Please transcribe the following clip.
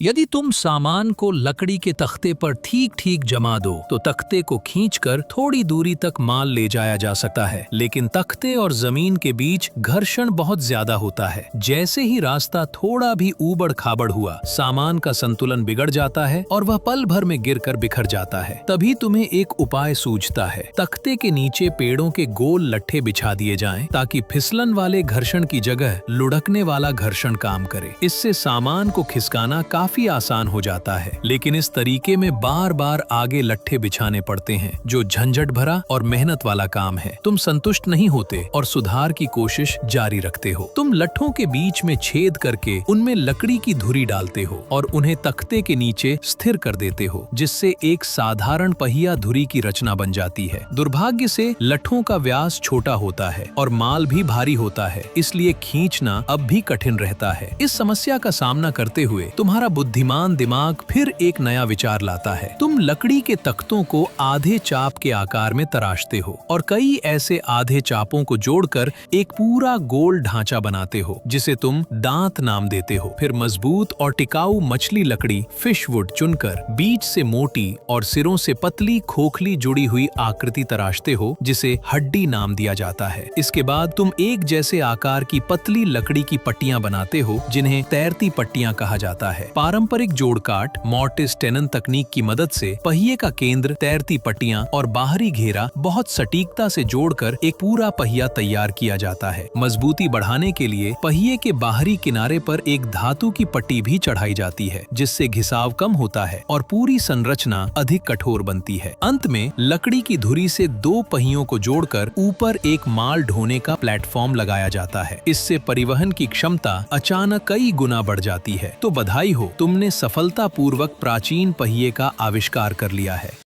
यदि तुम सामान को लकड़ी के तख्ते पर ठीक ठीक जमा दो तो तख्ते को खींचकर थोड़ी दूरी तक माल ले जाया जा सकता है, लेकिन तख्ते और जमीन के बीच घर्षण बहुत ज्यादा होता है। जैसे ही रास्ता थोड़ा भी ऊबड़ खाबड़ हुआ, सामान का संतुलन बिगड़ जाता है और वह पल भर में गिरकर बिखर जाता है। तभी तुम्हें एक उपाय सूझता है। तख्ते के नीचे पेड़ों के गोल लट्ठे बिछा दिए जाएं, ताकि फिसलन वाले घर्षण की जगह लुढ़कने वाला घर्षण काम करे। इससे सामान को खिसकाना काफी आसान हो जाता है, लेकिन इस तरीके में बार बार आगे लट्ठे बिछाने पड़ते हैं, जो झंझट भरा और मेहनत वाला काम है। तुम संतुष्ट नहीं होते और सुधार की कोशिश जारी रखते हो। तुम लट्ठों के बीच में छेद करके उनमें लकड़ी की धुरी डालते हो और उन्हें तख्ते के नीचे स्थिर कर देते हो, जिससे एक साधारण पहिया धुरी की रचना बन जाती है। दुर्भाग्य से लट्ठों का व्यास छोटा होता है और माल भी भारी होता है, इसलिए खींचना अब भी कठिन रहता है। इस समस्या का सामना करते हुए तुम्हारा बुद्धिमान दिमाग फिर एक नया विचार लाता है। तुम लकड़ी के तख्तों को आधे चाप के आकार में तराशते हो और कई ऐसे आधे चापों को जोड़कर एक पूरा गोल ढांचा बनाते हो, जिसे तुम दांत नाम देते हो। फिर मजबूत और टिकाऊ मछली लकड़ी फिशवुड चुनकर बीच से मोटी और सिरों से पतली खोखली जुड़ी हुई आकृति तराशते हो, जिसे हड्डी नाम दिया जाता है। इसके बाद तुम एक जैसे आकार की पतली लकड़ी की पट्टियां बनाते हो, जिन्हें तैरती पट्टियां कहा जाता है। पारंपरिक जोड़काट मॉर्टिस टेनन तकनीक की मदद से पहिए का केंद्र, तैरती पट्टियां और बाहरी घेरा बहुत सटीकता से जोड़कर एक पूरा पहिया तैयार किया जाता है। मजबूती बढ़ाने के लिए पहिए के बाहरी किनारे पर एक धातु की पट्टी भी चढ़ाई जाती है, जिससे घिसाव कम होता है और पूरी संरचना अधिक कठोर बनती है। अंत में लकड़ी की धुरी से दो पहियों को जोड़कर ऊपर एक माल ढोने का प्लेटफॉर्म लगाया जाता है। इससे परिवहन की क्षमता अचानक कई गुना बढ़ जाती है। तो बधाई हो, तुमने सफलतापूर्वक प्राचीन पहिए का आविष्कार कर लिया है।